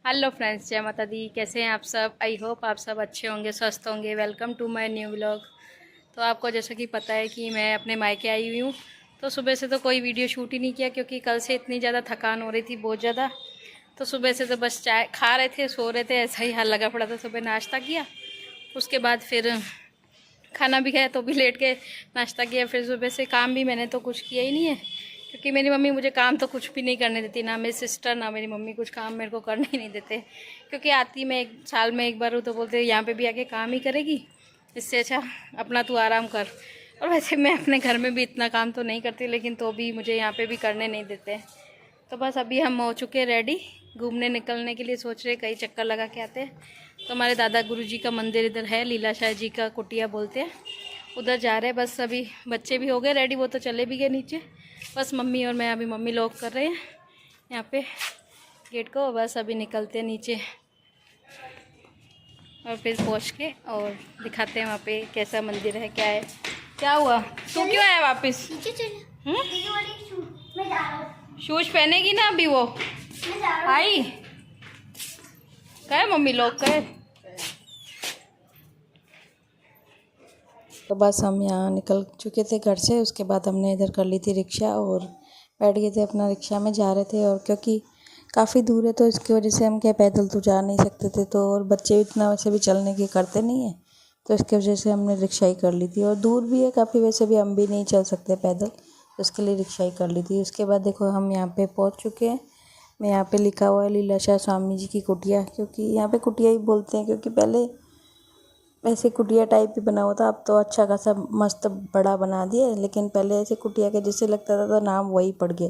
Hello friends, जय माता दी। कैसे हैं आप सब? आई होप आप सब अच्छे होंगे, स्वस्थ होंगे। Welcome to my new vlog. तो आपको जैसा कि पता है कि मैं अपने मायके आई हुई हूँ। तो सुबह से तो कोई वीडियो शूट ही नहीं किया क्योंकि कल से इतनी ज़्यादा थकान हो रही थी, बहुत ज़्यादा। तो सुबह से तो बस चाय खा रहे थे, सो रहे थे, ऐसा ही हाल लगा पड़ा था। सुबह नाश्ता किया, उसके बाद फिर खाना भी खाया तो भी लेट के नाश्ता किया। फिर सुबह से काम भी मैंने तो कुछ किया ही नहीं है क्योंकि मेरी मम्मी मुझे काम तो कुछ भी नहीं करने देती, ना मेरी सिस्टर ना मेरी मम्मी कुछ काम मेरे को करने ही नहीं देते। क्योंकि आती मैं एक साल में एक बार हूँ तो बोलते यहाँ पे भी आके काम ही करेगी, इससे अच्छा अपना तू आराम कर। और वैसे मैं अपने घर में भी इतना काम तो नहीं करती, लेकिन तो भी मुझे यहाँ पे भी करने नहीं देते। तो बस अभी हम हो चुके रेडी, घूमने निकलने के लिए सोच रहे कई चक्कर लगा के आते हैं। तो हमारे दादा गुरु जी का मंदिर इधर है, लीलाशाह जी का कुटिया बोलते हैं, उधर जा रहे हैं। बस अभी बच्चे भी हो गए रेडी, वो तो चले भी गए नीचे। बस मम्मी और मैं अभी, मम्मी लॉक कर रहे हैं यहाँ पे गेट को। बस अभी निकलते हैं नीचे और फिर पहुँच के और दिखाते हैं वहाँ पे कैसा मंदिर है, क्या है। क्या हुआ, तू क्यों आया वापस? शूज पहनेगी ना अभी वो? आई कहे मम्मी लोग कहे। तो बस हम यहाँ निकल चुके थे घर से। उसके बाद हमने इधर कर ली थी रिक्शा और बैठ गए थे अपना, रिक्शा में जा रहे थे। और क्योंकि काफ़ी दूर है तो इसकी वजह से हम क्या पैदल तो जा नहीं सकते थे, तो और बच्चे इतना वैसे भी चलने की करते नहीं हैं, तो इसकी वजह से हमने रिक्शा ही कर ली थी। और दूर भी है काफ़ी, वैसे भी हम भी नहीं चल सकते पैदल, तो इसके लिए रिक्शा ही कर ली थी। उसके बाद देखो हम यहाँ पे पहुँच चुके हैं। मैं यहाँ पे लिखा हुआ है लीलाशाह स्वामी जी की कुटिया, क्योंकि यहाँ पे कुटिया ही बोलते हैं, क्योंकि पहले ऐसे कुटिया टाइप ही बना हुआ था। अब तो अच्छा खासा मस्त बड़ा बना दिया है, लेकिन पहले ऐसे कुटिया के जैसे लगता था तो नाम वही पड़ गया,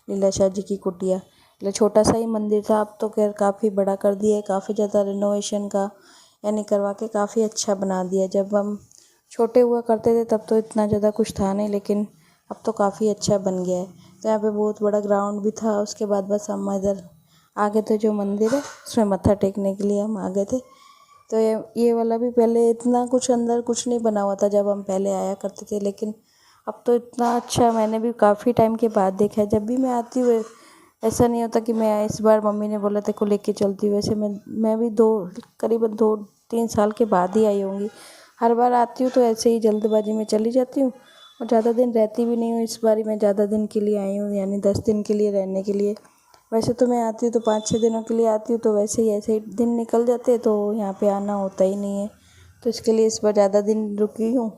लीलाशाह जी की कुटिया। पहले छोटा सा ही मंदिर था, अब तो खैर काफ़ी बड़ा कर दिया है, काफ़ी ज़्यादा रिनोवेशन का यानी करवा के काफ़ी अच्छा बना दिया। जब हम छोटे हुआ करते थे तब तो इतना ज़्यादा कुछ था नहीं, लेकिन अब तो काफ़ी अच्छा बन गया है। तो यहाँ पे बहुत बड़ा ग्राउंड भी था। उसके बाद बस हम इधर आ गए थे, जो मंदिर है उसमें मत्था टेकने के लिए हम आ गए थे। तो ये वाला भी पहले इतना कुछ अंदर कुछ नहीं बना हुआ था जब हम पहले आया करते थे, लेकिन अब तो इतना अच्छा मैंने भी काफ़ी टाइम के बाद देखा है। जब भी मैं आती हूँ ऐसा नहीं होता कि मैं इस बार मम्मी ने बोला तेको लेके चलती हूँ, वैसे मैं भी करीबन 2-3 साल के बाद ही आई होंगी। हर बार आती हूँ तो ऐसे ही जल्दबाजी में चली जाती हूँ और ज़्यादा दिन रहती भी नहीं हूँ। इस बार मैं ज़्यादा दिन के लिए आई हूँ, यानी 10 दिन के लिए रहने के लिए। वैसे तो मैं आती हूँ तो 5-6 दिनों के लिए आती हूँ, तो वैसे ही ऐसे ही दिन निकल जाते हैं, तो यहाँ पे आना होता ही नहीं है। तो इसके लिए इस बार ज़्यादा दिन रुकी हूँ,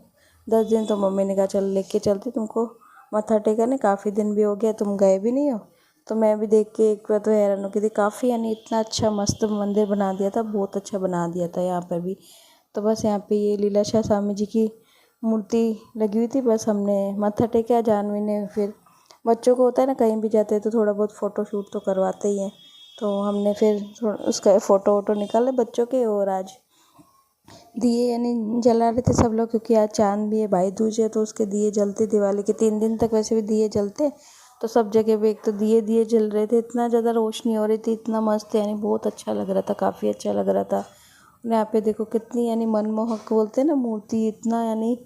10 दिन। तो मम्मी ने कहा चल लेके चलती तुमको मत्था टेकने, काफ़ी दिन भी हो गया तुम गए भी नहीं हो। तो मैं भी देख के एक बार तो हैरान हो गई थी काफ़ी, यानी इतना अच्छा मस्त मंदिर बना दिया था, बहुत अच्छा बना दिया था यहाँ पर भी। तो बस यहाँ पे ये लीलाशाह स्वामी जी की मूर्ति लगी हुई थी, बस हमने मत्था टेका। जानवी ने फिर, बच्चों को होता है ना कहीं भी जाते हैं तो थोड़ा बहुत फ़ोटो शूट तो करवाते ही हैं, तो हमने फिर उसका फ़ोटो वोटो निकाले बच्चों के। और आज दिए यानी जला रहे थे सब लोग, क्योंकि आज चांद भी है, भाई दूज है, तो उसके दिए जलते। दिवाली के 3 दिन तक वैसे भी दिए जलते, तो सब जगह पे एक तो दिए दिए जल रहे थे, इतना ज़्यादा रोशनी हो रही थी, इतना मस्त, यानी बहुत अच्छा लग रहा था, काफ़ी अच्छा लग रहा था। और यहाँ पे देखो कितनी यानी मनमोहक बोलते हैं ना मूर्ति, इतना यानी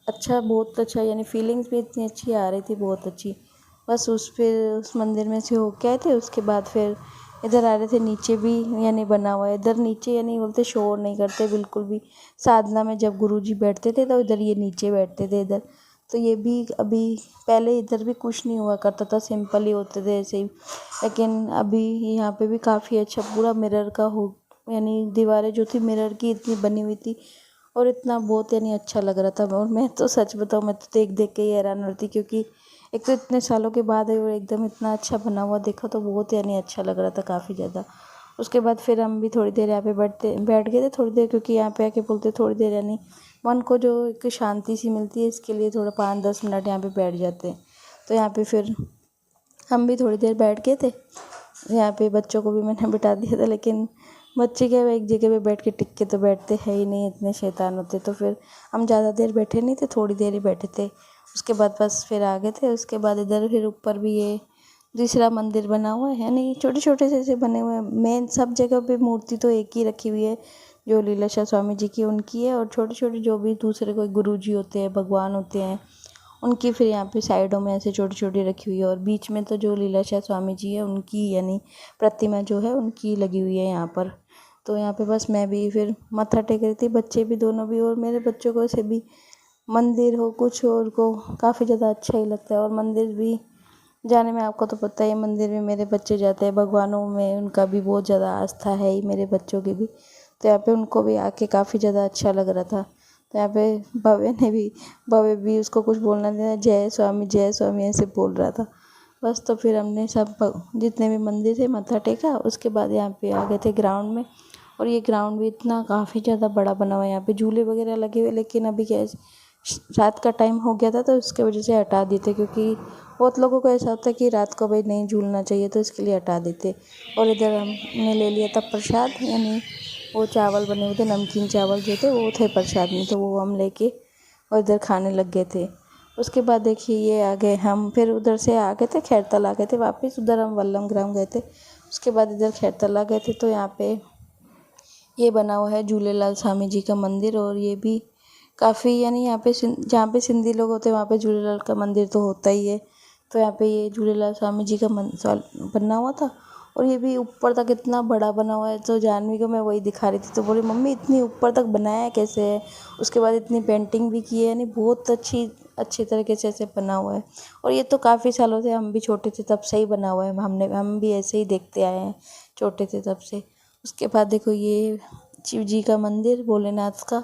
अच्छा, बहुत अच्छा, यानी फीलिंग्स भी इतनी अच्छी आ रही थी, बहुत अच्छी। बस उस मंदिर में से होके आए थे। उसके बाद फिर इधर आ रहे थे, नीचे भी यानी बना हुआ है इधर नीचे, यानी बोलते शोर नहीं करते बिल्कुल भी। साधना में जब गुरुजी बैठते थे तो इधर ये नीचे बैठते थे इधर। तो ये भी अभी, पहले इधर भी कुछ नहीं हुआ करता था, सिंपल ही होते थे ऐसे ही, लेकिन अभी यहाँ पे भी काफ़ी अच्छा पूरा मिरर का हो, यानी दीवारें जो थी मिरर की इतनी बनी हुई थी, और इतना बहुत यानी अच्छा लग रहा था। और मैं तो सच बताऊँ, मैं तो देख देख के ही हैरान हो रही थी, क्योंकि एक तो इतने सालों के बाद है और एकदम इतना अच्छा बना हुआ देखा तो बहुत यानी अच्छा लग रहा था काफ़ी ज़्यादा। उसके बाद फिर हम भी थोड़ी देर यहाँ पे बैठ गए थे थोड़ी देर, क्योंकि यहाँ पे आके बोलते थोड़ी देर यानी मन को जो एक शांति सी मिलती है, इसके लिए थोड़ा 5-10 मिनट यहाँ पे बैठ जाते हैं। तो यहाँ पे फिर हम भी थोड़ी देर बैठ गए थे। यहाँ पे बच्चों को भी मैंने बिठा दिया था, लेकिन बच्चे क्या एक जगह पे बैठ के टिक के तो बैठते हैं ही नहीं, इतने शैतान होते। तो फिर हम ज़्यादा देर बैठे नहीं थे, थोड़ी देर ही बैठे थे। उसके बाद बस फिर आ गए थे। उसके बाद इधर फिर ऊपर भी ये दूसरा मंदिर बना हुआ है, यानी छोटे छोटे से ऐसे बने हुए हैं। मेन सब जगह पे मूर्ति तो एक ही रखी हुई है, जो लीलाशाह स्वामी जी की उनकी है, और छोटे छोटे जो भी दूसरे कोई गुरु जी होते हैं, भगवान होते हैं, उनकी फिर यहाँ पे साइडों में ऐसे छोटी छोटी रखी हुई है। और बीच में तो जो लीलाशाह स्वामी जी है उनकी यानी प्रतिमा जो है उनकी लगी हुई है यहाँ पर। तो यहाँ पे बस मैं भी फिर मत्था टेक रही थी, बच्चे भी दोनों भी। और मेरे बच्चों को ऐसे भी मंदिर हो कुछ हो उनको काफ़ी ज़्यादा अच्छा ही लगता है। और मंदिर भी जाने में आपको तो पता ही है, मंदिर में मेरे बच्चे जाते हैं, भगवानों में उनका भी बहुत ज़्यादा आस्था है ही, मेरे बच्चों की भी। तो यहाँ पे उनको भी आके काफ़ी ज़्यादा अच्छा लग रहा था। तो यहाँ पे भव्य भी उसको कुछ बोलना नहीं था, जय स्वामी ऐसे बोल रहा था बस। तो फिर हमने सब जितने भी मंदिर थे मत्था टेका। उसके बाद यहाँ पे आ गए थे ग्राउंड में। और ये ग्राउंड भी इतना काफ़ी ज़्यादा बड़ा बना हुआ है, यहाँ पे झूले वगैरह लगे हुए, लेकिन अभी क्या है रात का टाइम हो गया था तो उसके वजह से हटा देते, क्योंकि बहुत लोगों को ऐसा होता है कि रात को भाई नहीं झूलना चाहिए तो इसके लिए हटा देते। और इधर हमने ले लिया था प्रसाद, यानी वो चावल बने हुए थे, नमकीन चावल जो थे वो थे प्रसाद में, तो वो हम लेके और इधर खाने लग गए थे। उसके बाद देखिए ये आ गए हम, फिर उधर से आ गए थे खैरतल आ गए थे वापस, उधर हम वल्लम ग्राम गए थे। उसके बाद इधर खैरतल आ गए थे। तो यहाँ पे ये बना हुआ है झूलेलाल स्वामी जी का मंदिर। और ये भी काफ़ी यानी यहाँ पे जहाँ पे सिंधी लोग होते हैं वहाँ पे झूलेलाल का मंदिर तो होता ही है। तो यहाँ पे ये झूलेलाल स्वामी जी का बना हुआ था। और ये भी ऊपर तक इतना बड़ा बना हुआ है। तो जानवी को मैं वही दिखा रही थी, तो बोली मम्मी इतनी ऊपर तक बनाया कैसे है। उसके बाद इतनी पेंटिंग भी की है, यानी बहुत अच्छी तरीके से ऐसे बना हुआ है। और ये तो काफ़ी सालों से, हम भी छोटे थे तब से ही बना हुआ है, हम भी ऐसे ही देखते आए हैं छोटे थे तब से। उसके बाद देखो ये शिव जी का मंदिर भोलेनाथ का,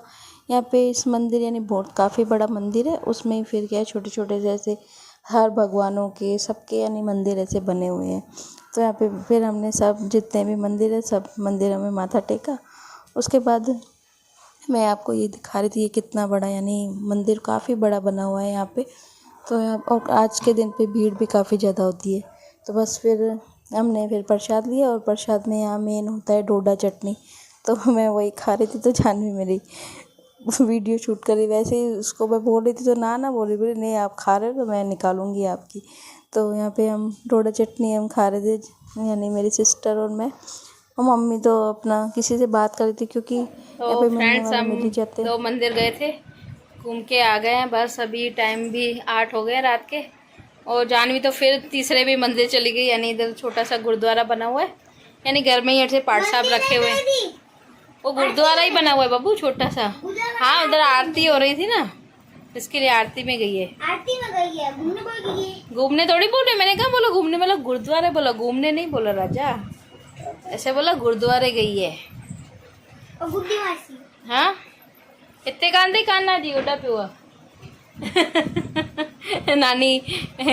यहाँ पे इस मंदिर यानी बहुत काफ़ी बड़ा मंदिर है। उसमें फिर क्या है छोटे छोटे से ऐसे हर भगवानों के सबके यानी मंदिर ऐसे बने हुए हैं। तो यहाँ पे फिर हमने सब जितने भी मंदिर है सब मंदिरों में माथा टेका। उसके बाद मैं आपको ये दिखा रही थी ये कितना बड़ा यानी मंदिर काफ़ी बड़ा बना हुआ है यहाँ पे। तो यहाँ और आज के दिन पे भीड़ भी काफ़ी ज़्यादा होती है। तो बस फिर हमने फिर प्रसाद लिया। और प्रसाद में यहाँ मेन होता है डोडा चटनी, तो मैं वही खा रही थी। तो जानवी मेरी वीडियो शूट करी, वैसे ही उसको मैं बोल रही थी तो ना बोली, बोली नहीं आप खा रहे हो तो मैं निकालूंगी आपकी। तो यहाँ पे हम डोडा चटनी हम खा रहे थे, यानी मेरी सिस्टर और मैं। और मम्मी तो अपना किसी से बात कर रही थी, क्योंकि यहाँ पे मिलने वाले मिल ही जाते हैं। तो मंदिर गए थे, घूम के आ गए हैं बस। अभी टाइम भी 8 हो गए रात के। और जानवी तो फिर तीसरे भी मंदिर चली गई, यानी इधर छोटा सा गुरुद्वारा बना हुआ है, यानी घर में ही ऐसे पाठ साहब रखे हुए हैं। वो गुरुद्वारा ही बना हुआ है बाबू छोटा सा। हाँ उधर आरती हो रही थी ना, इसके लिए आरती में गई है। आरती में गई है, घूमने बोल गई है। घूमने थोड़ी बोले, मैंने कहा बोला घूमने, बोला गुरुद्वारे बोला, घूमने नहीं बोला राजा, ऐसे बोला गुरुद्वारे गई है। और गुड्डी मासी हाँ इतने कांदे कान्ना जी उड़ा पिवा नानी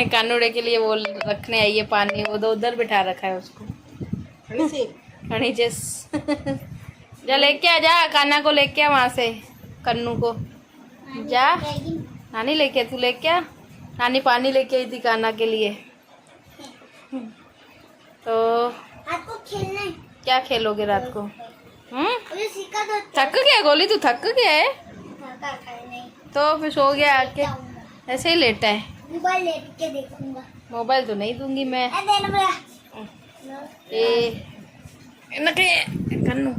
कानूड़े के लिए वो रखने आई है पानी, वो तो उधर बिठा रखा है उसको खड़ी जस जा लेके आ, जा कान्ना को लेके आ वहाँ से, कन्नू को जा, नानी लेके, तू लेके आ। नानी पानी लेके आई थी कान्ना के लिए। तो आपको खेलना है। क्या खेलोगे रात को? मुझे सीखा तो थक गया गोली, तू थक गया है नहीं तो फिर सो गया आके, ऐसे ही लेटा है। मोबाइल लेट के देखूंगा। मोबाइल तो नहीं दूंगी मैं। देना मेरा नके कन्नू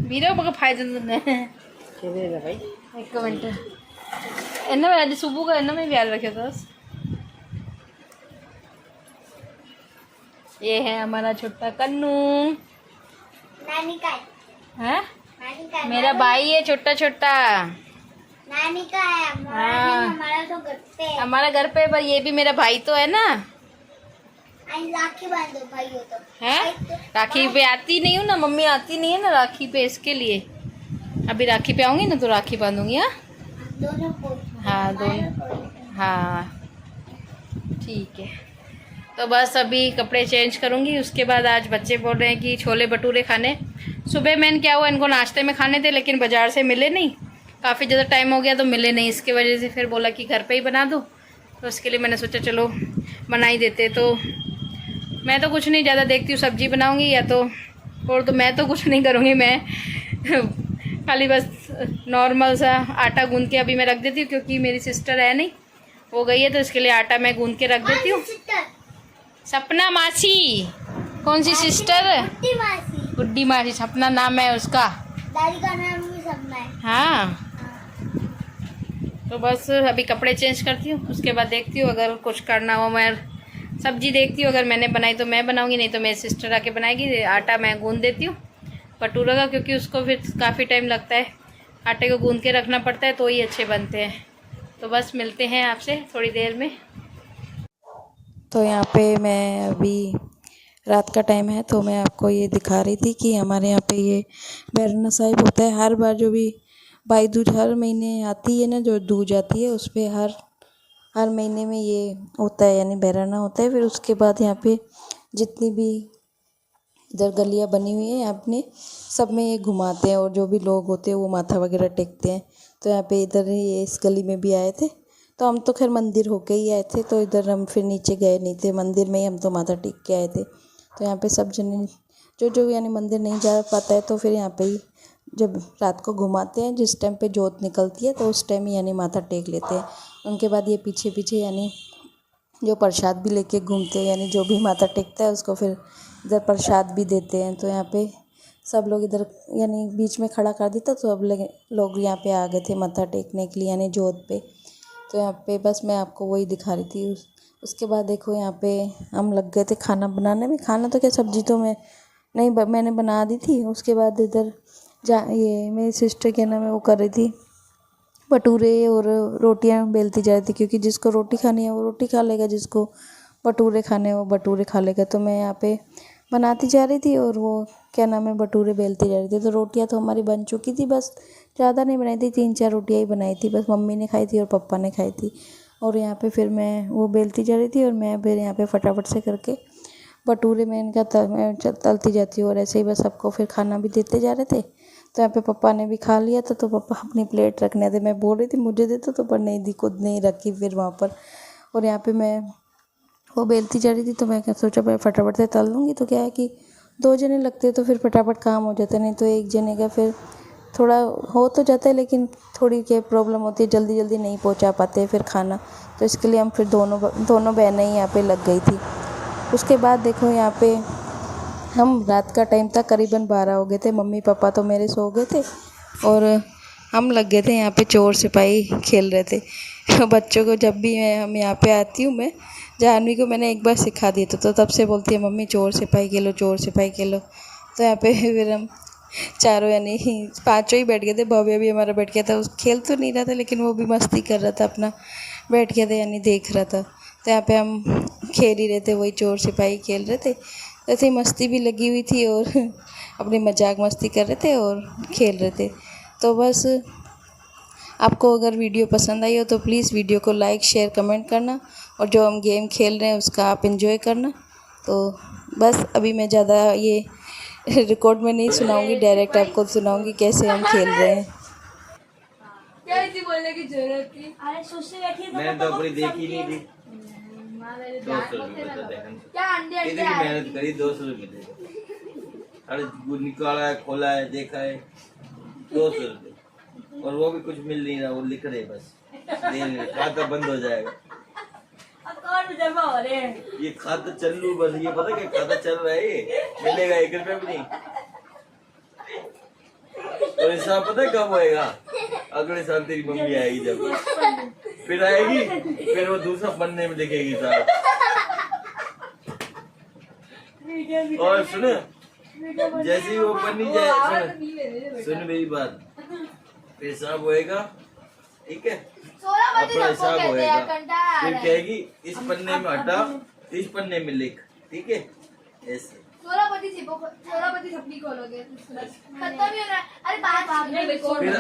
वीडियो बका फायदा ने खेलेगा भाई। एक मिनट इन्हें मैं आज सुबह का इन्हें में भी याद रखे था। ये है हमारा छोटा कन्नू। नानी का है नानी का मेरा भाई है छोटा छोटा। नानी का है हाँ। हमारा तो घर पे है। हमारा घर पे, पर ये भी मेरा भाई तो है ना। राखी बांध दो भाई हो तो है राखी पे आती नहीं हूँ ना, मम्मी आती नहीं है ना राखी पे, इसके लिए अभी राखी पे आऊंगी ना तो राखी बांधूंगी। हाँ दोनों को। हाँ दोनों, हाँ ठीक है। तो बस अभी कपड़े चेंज करूंगी। उसके बाद आज बच्चे बोल रहे हैं कि छोले भटूरे खाने। सुबह मैंने क्या हुआ इनको नाश्ते में खाने थे, लेकिन बाज़ार से मिले नहीं, काफ़ी ज़्यादा टाइम हो गया तो मिले नहीं। इसकी वजह से फिर बोला कि घर पे ही बना दो, तो उसके लिए मैंने सोचा चलो बना ही देते। तो मैं तो कुछ नहीं ज़्यादा देखती हूँ, सब्जी बनाऊंगी या तो, और तो मैं तो कुछ नहीं करूँगी, मैं खाली बस नॉर्मल सा आटा गूंद के अभी मैं रख देती हूँ, क्योंकि मेरी सिस्टर है नहीं, वो गई है, तो इसके लिए आटा मैं गूंद के रख देती हूँ। सपना मासी, कौन सी सिस्टर? गुड्डी मासी। गुड्डी मासी, सपना नाम है उसका। दादी का नाम भी सपना है। हाँ तो बस अभी कपड़े चेंज करती हूँ, उसके बाद देखती हूँ अगर कुछ करना हो। मैं सब्जी देखती हूँ, अगर मैंने बनाई तो मैं बनाऊँगी, नहीं तो मेरी सिस्टर आके बनाएगी। आटा मैं गूँध देती हूँ भटूरे का, क्योंकि उसको फिर काफ़ी टाइम लगता है, आटे को गूँध के रखना पड़ता है तो ही अच्छे बनते हैं। तो बस मिलते हैं आपसे थोड़ी देर में। तो यहाँ पे मैं अभी रात का टाइम है तो मैं आपको ये दिखा रही थी कि हमारे यहाँ पे ये बैरना साहिब होता है। हर बार जो भी भाई दूज हर महीने आती है ना, जो दूज आती है उस पर हर महीने में ये होता है, यानी बैराना होता है। फिर उसके बाद यहाँ पे जितनी भी इधर गलियाँ बनी हुई हैं अपने सब में ये घुमाते हैं, और जो भी लोग होते हैं वो माथा वगैरह टेकते हैं। तो यहाँ पे इधर ये इस गली में भी आए थे, तो हम तो खैर मंदिर होके ही आए थे, तो इधर हम फिर नीचे गए नहीं थे, मंदिर में ही हम तो माथा टेक के आए थे। तो यहाँ पे सब जने जो यानी मंदिर नहीं जा पाता है तो फिर यहाँ पे ही जब रात को घुमाते हैं, जिस टाइम पे जोत निकलती है तो उस टाइम ही यानी माथा टेक लेते हैं। उनके बाद ये पीछे पीछे यानी जो प्रसाद भी लेके घूमते हैं, यानी जो भी माथा टेकता है उसको फिर इधर प्रसाद भी देते हैं। तो यहाँ पे सब लोग इधर यानी बीच में खड़ा कर देता, तो अब लोग यहाँ पे आ गए थे माथा टेकने के लिए यानी जोत पे। तो यहाँ पे बस मैं आपको वही दिखा रही थी। उसके बाद देखो यहाँ पे हम लग गए थे खाना बनाने में। खाना तो क्या, सब्जी तो मैंने बना दी थी। उसके बाद इधर ये मेरी सिस्टर क्या नाम है वो कर रही थी भटूरे और रोटियां बेलती जा रही थी, क्योंकि जिसको रोटी खानी है वो रोटी खा लेगा, जिसको भटूरे खाने हैं वो भटूरे खा लेगा। तो मैं यहाँ पे बनाती जा रही थी और वो क्या नाम है भटूरे बेलती जा रही थी। तो रोटियां तो हमारी बन चुकी थी, बस ज़्यादा नहीं बनाई थी, 3-4 रोटियां ही बनाई थी, बस मम्मी ने खाई थी और पापा ने खाई थी। और यहाँ पे फिर मैं वो बेलती जा रही थी और मैं फिर यहाँ पे फटाफट से करके भटूरे में इनका तलती जाती हूँ, और ऐसे ही बस सबको फिर खाना भी देते जा रहे थे। तो यहाँ पे पापा ने भी खा लिया था, तो पापा अपनी प्लेट रखने थे, मैं बोल रही थी मुझे दे दो, तो पर नहीं दी, खुद नहीं रखी फिर वहाँ पर। और यहाँ पे मैं वो बेलती जा रही थी, तो मैं क्या सोचा भाई फटाफट से तल लूँगी। तो क्या है कि 2 जने लगते हैं तो फिर फटाफट काम हो जाता है, नहीं तो एक जने का फिर थोड़ा हो तो जाता है, लेकिन थोड़ी क्या प्रॉब्लम होती है, जल्दी जल्दी नहीं पहुँचा पाते फिर खाना। तो इसके लिए हम फिर दोनों बहनें ही यहाँ पर लग गई थी। उसके बाद देखो यहाँ पे हम रात का टाइम था, करीबन 12 हो गए थे, मम्मी पापा तो मेरे सो गए थे और हम लग गए थे यहाँ पे चोर सिपाही खेल रहे थे। बच्चों को जब भी हम यहाँ पे आती हूँ, मैं जानवी को मैंने एक बार सिखा दिया था, तो तब से बोलती है मम्मी चोर सिपाही खेलो, चोर सिपाही खेलो। तो यहाँ पे फिर हम चारों यानी 5 ही बैठ गए थे, भव्य भी हमारा बैठ गया था। उस खेल तो नहीं रहा था लेकिन वो भी मस्ती कर रहा था, अपना बैठ गया था यानी देख रहा था। तो यहाँ पे हम खेल ही रहे थे, वही चोर सिपाही खेल रहे थे। ऐसे ही मस्ती भी लगी हुई थी और अपनी मजाक मस्ती कर रहे थे और खेल रहे थे। तो बस आपको अगर वीडियो पसंद आई हो तो प्लीज़ वीडियो को लाइक शेयर कमेंट करना, और जो हम गेम खेल रहे हैं उसका आप एंजॉय करना। तो बस अभी मैं ज़्यादा ये रिकॉर्ड में नहीं सुनाऊंगी, डायरेक्ट आपको सुनाऊंगी कैसे हम खेल रहे हैं। क्या इतनी बोलने की जरूरत थी? अरे सोचने बैठी है मैंने तो अपनी देखी नहीं थी। 200 रुपये तो देखा। क्या अंडे इतनी मेहनत करी, 200 रुपये दे। अरे वो निकाला है, खोला है, देखा है, 200 रुपये, और वो भी कुछ मिल नहीं रहा, वो लिख रहे बस, दे नहीं रहे, खाता बंद हो जाएगा। जमा हो रहे हैं। ये खाता चल्लू बस, ये पता क्या खाता चल रहा है, ये मिलेगा 1 रुपये भी नहीं। और हिसाब पता है कब होएगा? अगले साल तेरी मम्मी आएगी, जब फिर आएगी, फिर वो दूसरा पन्ने में लिखेगी साहब। और सुन, जैसे ही वो पन्नी जाए, सुन मेरी बात, हिसाब होएगा, ठीक है, अपना हिसाब होएगा, फिर कहेगी इस पन्ने में हटा, इस पन्ने में लिख, ठीक है, ऐसे। सोलापति छपनी खोलोगे, खत्म ही हो रहा है। अरे 5 मिनट